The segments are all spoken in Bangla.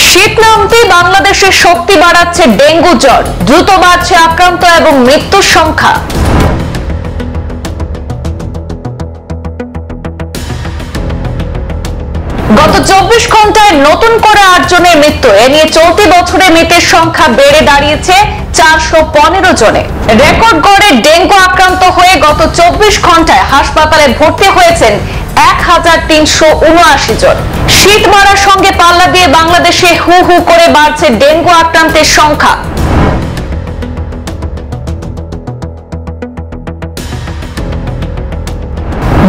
শীত নামতেই বাংলাদেশের শক্তি বাড়াচ্ছে ডেঙ্গু জ্বর, দ্রুত বাড়ছে আক্রান্ত এবং মৃত্যুর সংখ্যা। গত 24 ঘন্টায় নতুন করে 8 জনের মৃত্যু। এ নিয়ে চলতি বছরে মৃতের সংখ্যা বেড়ে দাঁড়িয়েছে 415 জনে। রেকর্ড গড়ে ডেঙ্গু আক্রান্ত হয়ে গত 24 ঘন্টায় হাসপাতালে ভর্তি হয়েছেন 1379 জন। শীত বাড়ার সঙ্গে পাল্লা দিয়ে বাংলাদেশে হু হু করে বাড়ছে ডেঙ্গু আক্রান্তের সংখ্যা।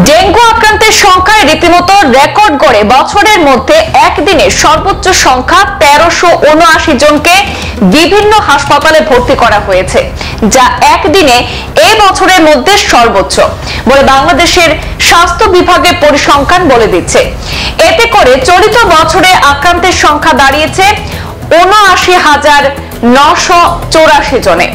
ডেঙ্গু আক্রান্তের সংখ্যায় রীতিমতো রেকর্ড গড়ে বছরের মধ্যে একদিনে সর্বোচ্চ সংখ্যা 1379 জনকে বিভিন্ন হাসপাতালে ভর্তি করা হয়েছে, যা একদিনে এই বছরের মধ্যে সর্বোচ্চ বলে বাংলাদেশের স্বাস্থ্য বিভাগের পরিসংখ্যান বলে দিচ্ছে। এতে করে চলিত বছরে আক্রান্তের সংখ্যা দাঁড়িয়েছে 79,984 জনে।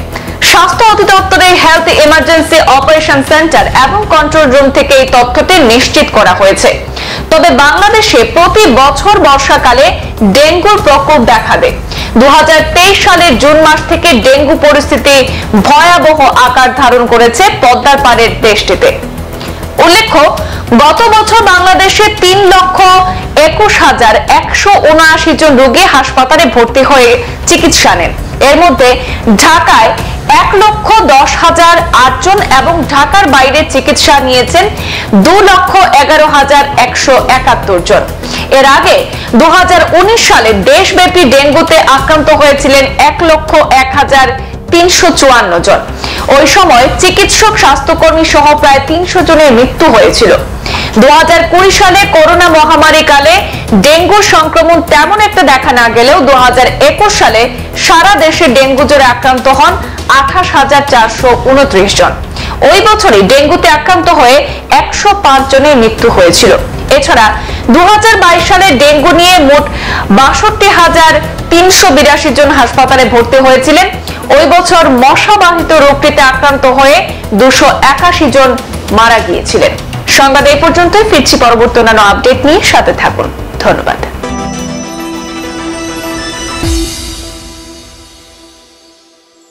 স্বাস্থ্য অধিদপ্তরের হেলথ ইমার্জেন্সি অপারেশন সেন্টার এবং কন্ট্রোল রুম থেকে এই তথ্যটি নিশ্চিত করা হয়েছে। তবে বাংলাদেশে প্রতি বছর বর্ষাকালে ডেঙ্গুর প্রকোপ দেখা দেয়। 2023 সালের জুন মাস থেকে ডেঙ্গু পরিস্থিতি ভয়াবহ আকার ধারণ করেছে পদ্মার পাড়ের দেশটিতে। উল্লেখ্য, গত বছর বাংলাদেশে 3,21,179 জন রোগী হাসপাতালে ভর্তি হয়ে চিকিৎসা নেন। এর মধ্যে ঢাকায় 1,10,008 জন এবং ঢাকার বাইরে চিকিৎসা নিয়েছেন 2,11,171 জন। এর আগে 2019 সালে দেশব্যাপী ডেঙ্গুতে আক্রান্ত হয়েছিলেন 1,01,354 জন। ওই সময় চিকিৎসক, স্বাস্থ্যকর্মী সহ প্রায় 300 জনের মৃত্যু হয়েছিল। 2020 সালে করোনা মহামারী কালে ডেঙ্গুর সংক্রমণ তেমন একটা দেখা না গেলেও 2021 সালে সারা দেশে ডেঙ্গু জ্বরে আক্রান্ত হন 28,429 জন। ওই বছরই ডেঙ্গুতে আক্রান্ত হয়ে 105 জনের মৃত্যু হয়েছিল। এছাড়া 2022 সালে ডেঙ্গু নিয়ে মোট 62,382 জন হাসপাতালে ভর্তি হয়েছিলেন। ওই বছর মশাবাহিত রোগটিতে আক্রান্ত হয়ে 281 জন মারা গিয়েছিলেন। সংবাদ এই পর্যন্তই। ফিরছি পরবর্তী অন্যান্য আপডেট নিয়ে, সাথে থাকুন। ধন্যবাদ।